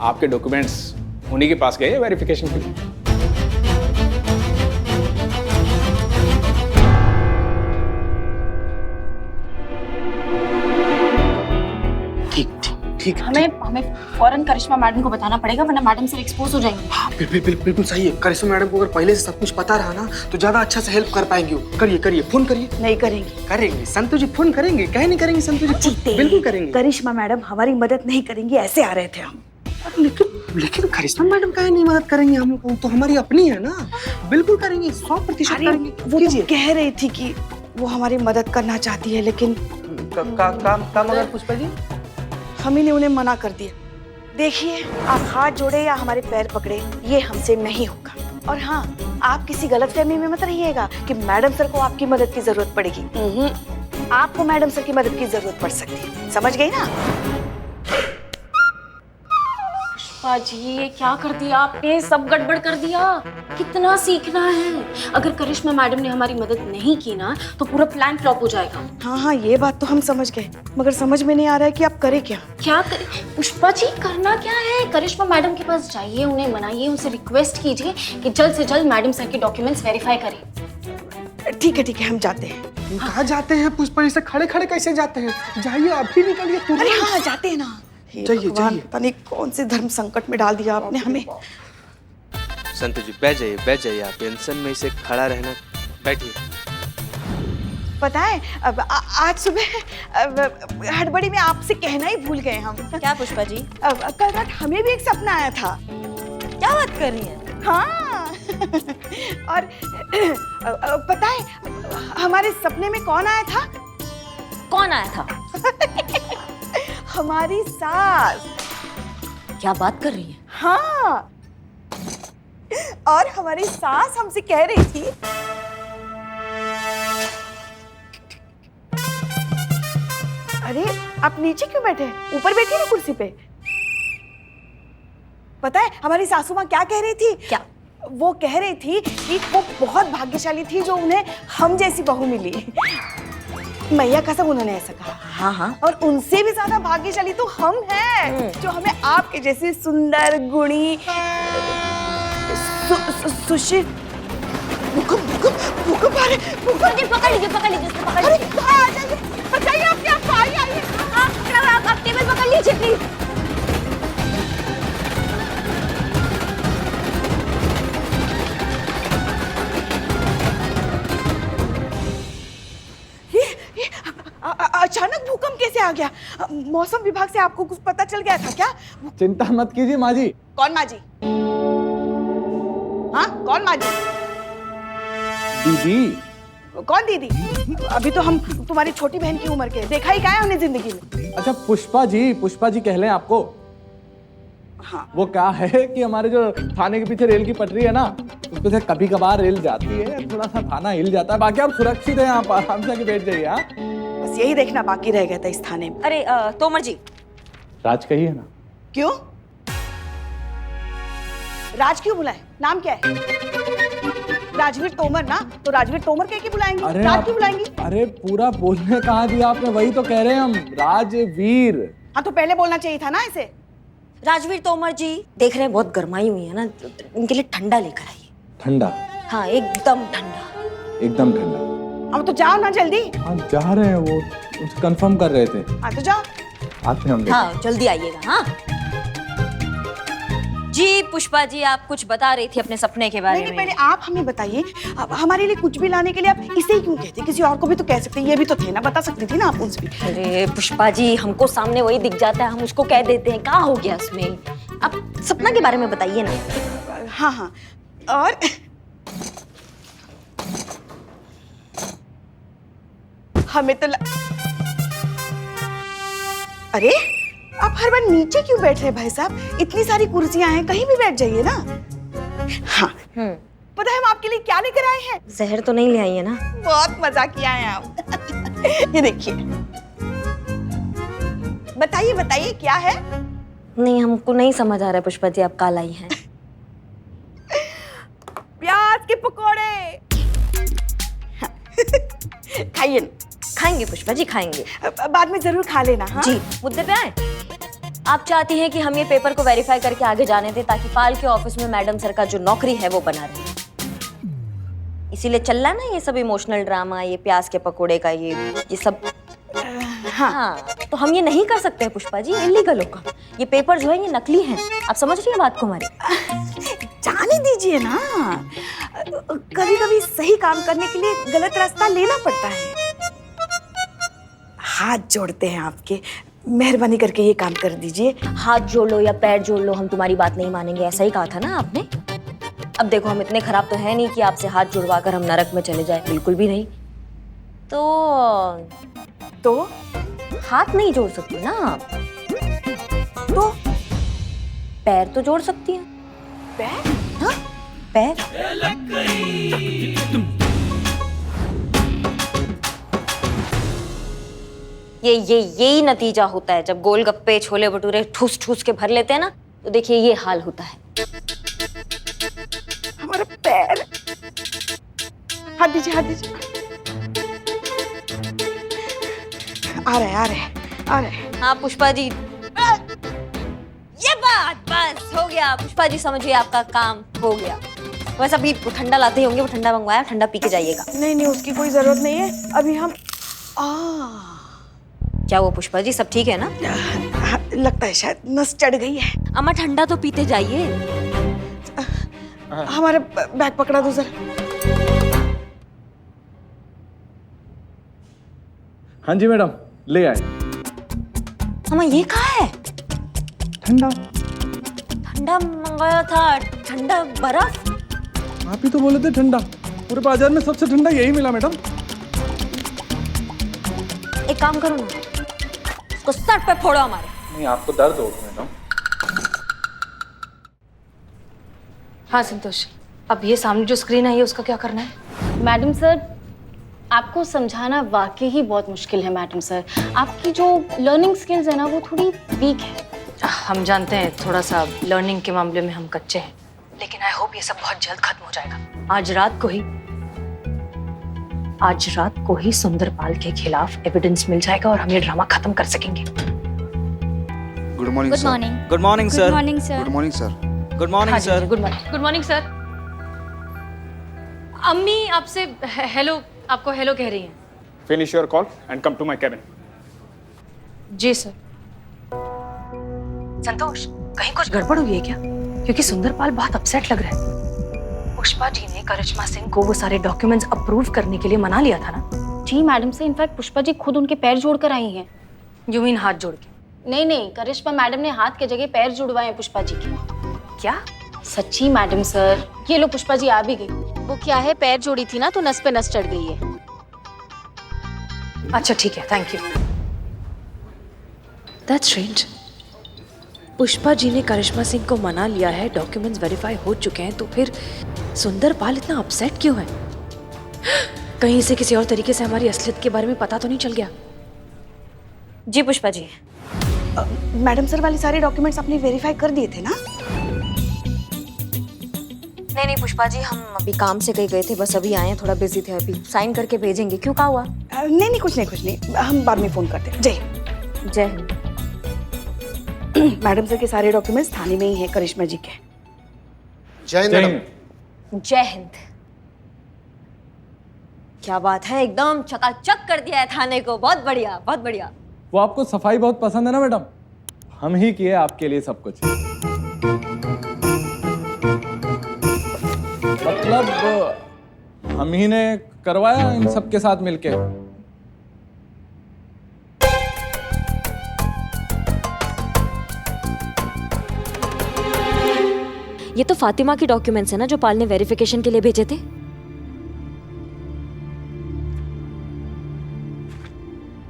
आपके डॉक्यूमेंट्स उन्हीं के पास गए वेरिफिकेशन के लिए। ठीक। हमें फौरन करिश्मा मैडम को बताना पड़ेगा, वरना मैडम सर एक्सपोज हो जाएंगे। हाँ, बिल्कुल सही है। करिश्मा मैडम को अगर पहले से सब कुछ पता रहा ना तो ज्यादा अच्छा से हेल्प कर पाएंगे वो। करिए, फोन करिए। नहीं करेंगे। संतोष जी फोन करेंगे, कहे नहीं करेंगे संतोष जी? बिल्कुल करेंगे। करिश्मा मैडम हमारी मदद नहीं करेंगी, ऐसे आ रहे थे हम। लेकिन करिश्मा मैडम काहे नहीं मदद करेंगे? हम लोग तो हमारी अपनी है ना। बिल्कुल करेंगे, 100% करेंगे। वो तो कह रही थी कि वो हमारी मदद करना चाहती है, लेकिन काम अगर पुष्पा जी हम ही ने उन्हें मना कर दिया। देखिए, आप हाथ जोड़े या हमारे पैर पकड़े, ये हमसे नहीं होगा। और हाँ, आप किसी गलतफहमी में मत रहिएगा कि मैडम सर को आपकी मदद की जरूरत पड़ेगी। आपको मैडम सर की मदद की जरूरत पड़ सकती है, समझ गई ना? पुष्पा जी, ये क्या कर दिया आपने? सब गड़बड़ कर दिया। कितना सीखना है। अगर करिश्मा मैडम ने हमारी मदद नहीं की ना तो पूरा प्लान फ्लॉप हो जाएगा। हाँ, ये बात तो हम समझ गए, मगर समझ में नहीं आ रहा है कि आप करें क्या। क्या करें पुष्पा जी? करना क्या है? करिश्मा मैडम के पास जाइए, उन्हें मनाइए, उनसे रिक्वेस्ट कीजिए कि जल्द से जल्द मैडम सर के डॉक्यूमेंट्स वेरीफाई करें। ठीक है, हम जाते हैं। कहाँ जाते हैं पुष्पा जी? से खड़े कैसे जाते हैं? जाइए, अभी निकलिए। अरे हाँ, जाते हैं ना। जाइए। पता नहीं कौन से धर्म संकट में डाल दिया आपने हमें। संतोष जी बैठ जाइए। आप टेंशन में इसे खड़ा रहना। बैठिए। पता है, अब आज सुबह हड़बड़ी में आपसे कहना ही भूल गए हम। क्या पुष्पा जी? कल रात हमें भी एक सपना आया था। क्या बात कर रही हैं? हाँ। और पता है हमारे सपने में कौन आया था? कौन आया था? हमारी सास। क्या बात कर रही हैं? हाँ, और हमारी सास हमसे कह रही थी अरे आप नीचे क्यों बैठे? ऊपर बैठिए ना कुर्सी पे। पता है हमारी सासू माँ क्या कह रही थी? क्या? वो कह रही थी कि वो बहुत भाग्यशाली थी जो उन्हें हम जैसी बहू मिली। मैया कसम उन्होंने ऐसा कहा। हाँ, और उनसे भी ज्यादा भाग्यशाली तो हम हैं जो हमें आपके जैसी सुंदर, गुणी, सुशील। भूकंप आ रहे। पकड़ लीजिए। बताइए आप क्या? आइए। आप टेबल पकड़ लीजिए प्लीज। अचानक भूकंप कैसे आ गया? मौसम विभाग से आपको कुछ पता चल गया था क्या? चिंता मत कीजिए माँ जी। कौन माँ जी? हाँ, कौन माँ जी? दीदी। कौन दीदी? अभी तो हम तुम्हारी छोटी बहन की उम्र के, देखा ही क्या है हमने जिंदगी में। अच्छा पुष्पा जी कह लें आपको। हाँ। वो क्या है कि हमारे जो थाने के पीछे रेल की पटरी है ना, उसपे से कभी कभार रेल जाती है, थोड़ा सा थाना हिल जाता है। बाकी आप सुरक्षित हैं, आप आराम से आके बैठ जाइए। हाँ, बस बस यही देखना बाकी रह गया था इस थाने में। अरे तोमर जी, राज कही है ना। क्यों? राज क्यों बुलाए? नाम क्या है? राजवीर तोमर ना, तो राजवीर तोमर कह के बुलाएंगे। राज क्यों बुलाएंगी? अरे पूरा बोलने कहाँ दिया आपने, वही तो कह रहे हैं हम, राजवीर। हाँ तो पहले बोलना चाहिए था ना इसे। राजवीर तोमर जी, देख रहे हैं बहुत गर्माई हुई है ना, तो इनके लिए ठंडा लेकर आइए। ठंडा? हाँ एकदम ठंडा। एकदम ठंडा। अब तो जाओ ना जल्दी। हाँ जा रहे हैं, वो कंफर्म कर रहे थे। हाँ तो जाओ। आते हम। हाँ जल्दी आइएगा। हाँ जी पुष्पा जी, आप कुछ बता रही थी अपने सपने के बारे में। पहले आप हमें बताइए, अब हमारे लिए कुछ भी लाने के लिए आप इसे ही क्यों कहते? किसी और को भी तो कह सकते, ये भी तो थे ना, बता सकती थी ना आप उनसे भी। अरे पुष्पा जी, हमको सामने वही दिख जाता है, हम उसको कह देते हैं, कहाँ हो गया उसमें। आप सपना के बारे में बताइए ना। हाँ हाँ, और हमें तो अरे आप हर बार नीचे क्यों बैठ रहे भाई साहब? इतनी सारी कुर्सियां हैं, कहीं भी बैठ जाइए ना। हाँ पता है हम आपके लिए क्या लेकर आए हैं? जहर तो नहीं ले आई है ना? बहुत मजा किया है आप। ये देखिए, बताइए बताइए क्या है? नहीं हमको नहीं समझ आ रहा है पुष्पा जी, आप काल आई हैं। प्याज के पकोड़े। खाइए ना। खाएंगे पुष्पा जी, खाएंगे। बाद में जरूर खा लेना। हाँ? जी मुद्दे पे आए। आप चाहती हैं कि हम ये पेपर को वेरीफाई करके आगे जाने दें ताकि पाल के ऑफिस में मैडम सर का जो नौकरी है वो बना रहे। इसीलिए चल रहा है ना ये सब इमोशनल ड्रामा, ये प्याज के पकोड़े का ये सब। हाँ तो हम ये नहीं कर सकते हैं पुष्पा जी, इलीगल होगा। ये पेपर जो है ये नकली हैं। आप समझ रही हैं बात को हमारी? जाने दीजिए ना, कभी कभी सही काम करने के लिए गलत रास्ता लेना पड़ता है। हाथ जोड़ते हैं आपके, मेहरबानी करके ये काम कर दीजिए। हाथ जोड़ लो या पैर जोड़ लो, हम तुम्हारी बात नहीं मानेंगे, ऐसा ही कहा था ना आपने। अब देखो हम इतने खराब तो है नहीं कि आपसे हाथ जुड़वा कर हम नरक में चले जाए, बिल्कुल भी नहीं। तो हाथ नहीं जोड़ सकती ना आप, तो पैर तो जोड़ सकती हैं। पैर? हाँ पैर। यही नतीजा होता है जब गोलगप्पे छोले भटूरे ठूस ठूस के भर लेते हैं ना, तो देखिए ये हाल होता है। हमारा पैर। हाथ दीजिए, हाथ दीजिए। आ रहे। हाँ पुष्पा जी, ये बात बस हो गया। पुष्पा जी समझिए आपका काम हो गया। वैसे अभी ठंडा लाते ही होंगे, वो ठंडा मंगवाया, ठंडा पी के जाइएगा। नहीं उसकी कोई जरूरत नहीं है, अभी हम क्या वो पुष्पा जी सब ठीक है ना? लगता है शायद नस चढ़ गई है। अम्मा ठंडा तो पीते जाइए। हमारा बैग पकड़ा दो जरा। हाँ जी मैडम, ले आए। अम्मा ये कहाँ है? ठंडा। ठंडा मंगाया था, ठंडा बर्फ। आप ही तो बोले थे ठंडा, पूरे बाजार में सबसे ठंडा यही मिला मैडम। एक काम करो ना, उसको सर पे फोड़ो हमारे। नहीं आपको दर्द हो मैडम। हाँ संतोष, अब ये सामने जो स्क्रीन है ये उसका क्या करना है? मैडम सर, आपको समझाना वाकई ही बहुत मुश्किल है मैडम सर। आपकी जो लर्निंग स्किल्स है ना वो थोड़ी वीक है। हम जानते हैं थोड़ा सा लर्निंग के मामले में हम कच्चे हैं, लेकिन आई होप ये सब बहुत जल्द खत्म हो जाएगा। आज रात को ही सुंदरपाल के खिलाफ एविडेंस मिल जाएगा और हम ये ड्रामा खत्म कर सकेंगे। Good morning good morning. Good morning sir. Good morning sir. Good morning sir. Good morning sir. Good morning. Good morning sir. अम्मी आपसे हेलो, आपको हेलो कह रही हैं। Finish your call and come to my cabin. जी sir. Santosh, कहीं कुछ गड़बड़ हुई है क्या? क्योंकि सुंदरपाल बहुत अपसेट लग रहा है। पुष्पा जी ने करिश्मा सिंह को वो सारे डॉक्यूमेंट्स अप्रूव करने के लिए मना लिया था ना? जी मैडम से इनफैक्ट पुष्पा जी खुद उनके पैर जोड़ कर आई हैं। यू मीन हाथ जोड़ के? नहीं, करिश्मा मैडम ने हाथ के जगह पैर जुड़वाए हैं पुष्पा जी के। क्या? सच्ची मैडम सर। ये लो पुष्पा जी आ भी गई। वो क्या है, पैर जोड़ी थी ना तो नस पे नस चढ़ गई है। अच्छा ठीक है, thank you. That's strange. Pushpa ji ने करिश्मा सिंह को मना लिया है, डॉक्यूमेंट्स वेरीफाई हो चुके हैं, तो फिर सुंदरपाल इतना अपसेट क्यों है? कहीं से किसी और तरीके से हमारी असलियत के बारे में पता तो नहीं चल गया? जी पुष्पा जी। मैडम सर वाले सारे डॉक्यूमेंट्स आपने वेरीफाई कर दिए थे ना? नहीं पुष्पा जी, हम अभी काम से कहीं गए थे, बस अभी आए हैं, थोड़ा बिजी थे, अभी साइन करके भेजेंगे। क्यों, क्या हुआ? नहीं कुछ नहीं, हम बाद में फोन करते हैं। जय जय हिंद। मैडम सर के सारे डॉक्यूमेंट्स थाने में ही हैं, करिश्मा जी के। जय हिंद मैडम। जय हिंद। क्या बात है, एकदम चकाचक कर दिया है थाने को। बहुत बढ़िया, बहुत बढ़िया। वो आपको सफाई बहुत पसंद है ना मैडम, हम ही किए आपके लिए सब कुछ। मतलब हम ही ने करवाया इन सब के साथ मिलके। ये तो फातिमा की डॉक्यूमेंट्स है ना, जो पाल ने वेरिफिकेशन के लिए भेजे थे।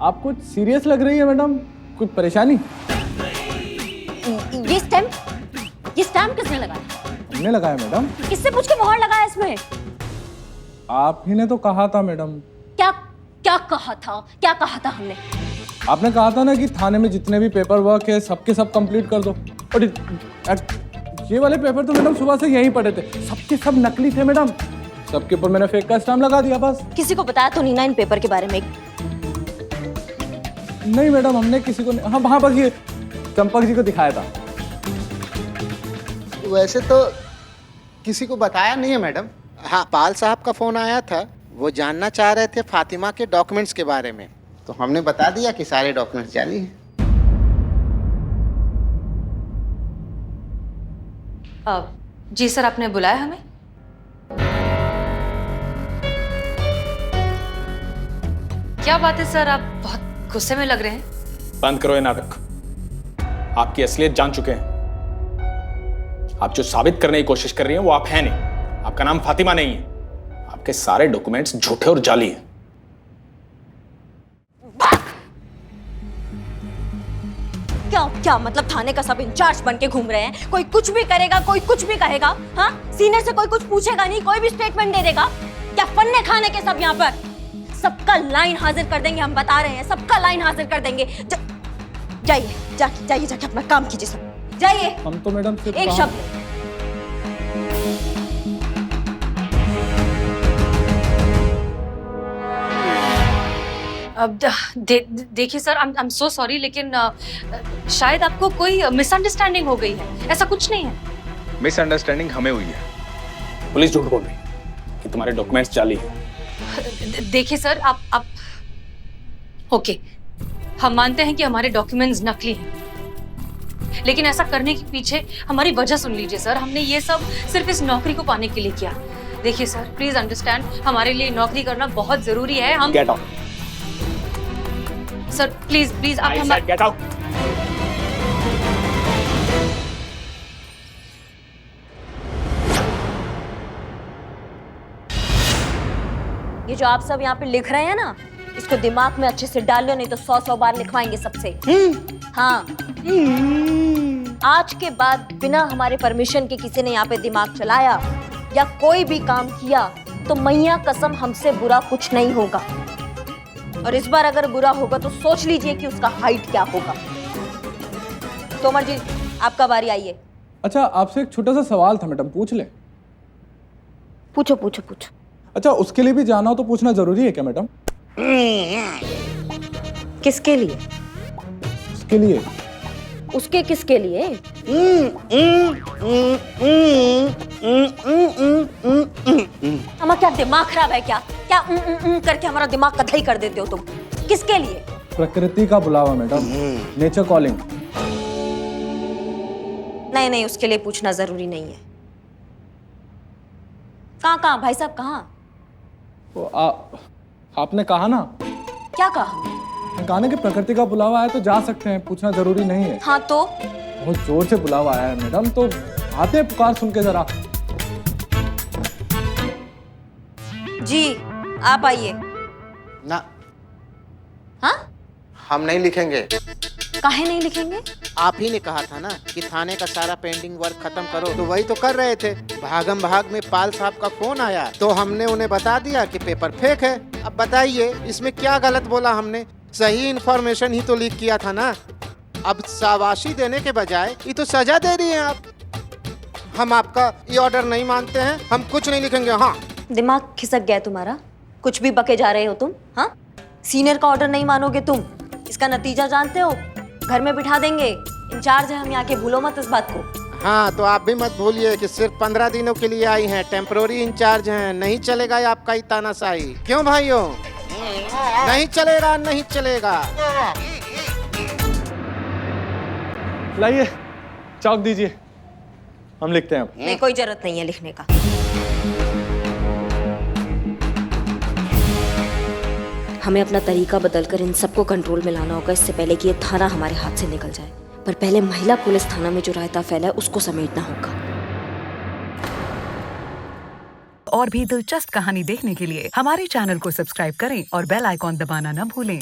आप कुछ सीरियस लग रही है मैडम, कुछ परेशानी? ये स्टैम्प किसने लगाया? हमने लगाया मैडम। किससे पूछ के मोहर लगाया इसमें? आप ही ने तो कहा था मैडम। क्या कहा था हमने? आपने कहा था ना कि थाने में जितने भी पेपर वर्क है सबके सब कंप्लीट कर दो। और ये वाले पेपर तो मैडम सुबह से यहीं पड़े थे, सबके सब नकली थे मैडम। सबके ऊपर मैंने फेक का स्टैम्प लगा दिया बस। किसी को बताया तो नहीं ना इन पेपर के बारे में? नहीं मैडम, हमने किसी को नहीं। हाँ बस ये चंपक जी को दिखाया था। वैसे तो किसी को बताया नहीं है मैडम। हाँ, पाल साहब का फोन आया था, वो जानना चाह रहे थे फातिमा के डॉक्यूमेंट्स के बारे में, तो हमने बता दिया कि सारे डॉक्यूमेंट्स जाली हैं। जी सर, आपने बुलाया हमें? क्या बात है सर, आप बहुत गुस्से में लग रहे हैं। बंद करो ये नाटक। आपकी असलियत जान चुके हैं। आप जो साबित करने की कोशिश कर रही हैं वो आप हैं नहीं। आपका नाम फातिमा नहीं है। आपके सारे डॉक्यूमेंट्स झूठे और जाली हैं। क्या मतलब थाने का सब इंचार्ज बन के घूम रहे हैं? कोई कुछ भी करेगा, कोई कुछ भी कहेगा। हाँ, सीनियर से कोई कुछ पूछेगा नहीं, कोई भी स्टेटमेंट दे देगा। क्या फन्ने खाने के सब यहाँ पर? सबका लाइन हाजिर कर देंगे, हम बता रहे हैं, सबका लाइन हाजिर कर देंगे। जाइए जाके अपना काम कीजिए सब। जाइए। हम तो मैडम सिर्फ एक शब्द। अब देखिए sir, I am so sorry, लेकिन शायद आपको कोई मिसअंडरस्टैंडिंग हो गई है। ऐसा कुछ नहीं है। मिसअंडरस्टैंडिंग हमें हुई है। पुलिस झूठ बोल रही है कि तुम्हारे डॉक्यूमेंट्स जाली हैं। देखिए सर, आप ओके, हम मानते हैं कि हमारे डॉक्यूमेंट्स नकली हैं, लेकिन ऐसा करने के पीछे हमारी वजह सुन लीजिए सर। हमने ये सब सिर्फ इस नौकरी को पाने के लिए किया। देखिए सर, प्लीज अंडरस्टैंड, हमारे लिए नौकरी करना बहुत जरूरी है। हम गेट आउट। सर प्लीज आप हम गेट आउट। ये जो आप सब यहाँ पे लिख रहे हैं ना, इसको दिमाग में अच्छे से डाल लो, नहीं तो 100 बार लिखवाएंगे सबसे। हाँ, आज के बाद बिना हमारे परमिशन के किसी ने यहाँ पे दिमाग चलाया या कोई भी काम किया तो मैया कसम हमसे बुरा कुछ नहीं होगा। और इस बार अगर बुरा होगा तो सोच लीजिए कि उसका हाइट क्या होगा। तोमर जी, आपका बारी, आइए। अच्छा, आपसे एक छोटा सा सवाल था मैडम, पूछ ले? पूछो। अच्छा, उसके लिए भी जाना हो तो पूछना जरूरी है क्या मैडम? किसके लिए? उसके लिए। उसके किसके लिए? हमारा क्या दिमाग खराब है क्या? क्या करके हमारा दिमाग कथई कर देते हो तुम? किसके लिए? प्रकृति का बुलावा मैडम, नेचर कॉलिंग। नहीं, उसके लिए पूछना जरूरी नहीं है। कहाँ भाई साहब, कहाँ? आपने कहा ना। क्या कहा? कहा कि प्रकृति का बुलावा आया तो जा सकते हैं, पूछना जरूरी नहीं है। हाँ तो? बहुत जोर से बुलावा आया है मैडम, तो आते हैं पुकार सुन के जरा। जी, आप आइए। ना। हाँ? हम नहीं लिखेंगे। काहे नहीं लिखेंगे? आप ही ने कहा था ना कि थाने का सारा पेंडिंग वर्क खत्म करो, तो वही तो कर रहे थे। भागम भाग में पाल साहब का फोन आया तो हमने उन्हें बता दिया कि पेपर फेक है। अब बताइए इसमें क्या गलत बोला हमने? सही इंफॉर्मेशन ही तो लीक किया था ना। अब शाबाशी देने के बजाय ये तो सजा दे रही हैं आप। हम आपका ये ऑर्डर नहीं मानते हैं, हम कुछ नहीं लिखेंगे। हाँ, दिमाग खिसक गया तुम्हारा? कुछ भी बके जा रहे हो तुम। हाँ, सीनियर का ऑर्डर नहीं मानोगे तुम, इसका नतीजा जानते हो? घर में बिठा देंगे। इंचार्ज है हम यहाँ के, भूलो मत इस बात को। हाँ, तो आप भी मत भूलिए कि सिर्फ 15 दिनों के लिए आई हैं, टेम्पररी इंचार्ज हैं। नहीं चलेगा ये आपका ही तानाशाही। क्यों भाइयों? नहीं चलेगा, नहीं चलेगा। लाइए चौक दीजिए, हम लिखते हैं अब। नहीं, कोई जरूरत नहीं है लिखने का। हमें अपना तरीका बदलकर इन सबको कंट्रोल में लाना होगा, इससे पहले कि ये थाना हमारे हाथ से निकल जाए। पर पहले महिला पुलिस थाना में जो रायता फैला है उसको समेटना होगा। और भी दिलचस्प कहानी देखने के लिए हमारे चैनल को सब्सक्राइब करें और बेल आइकॉन दबाना न भूलें।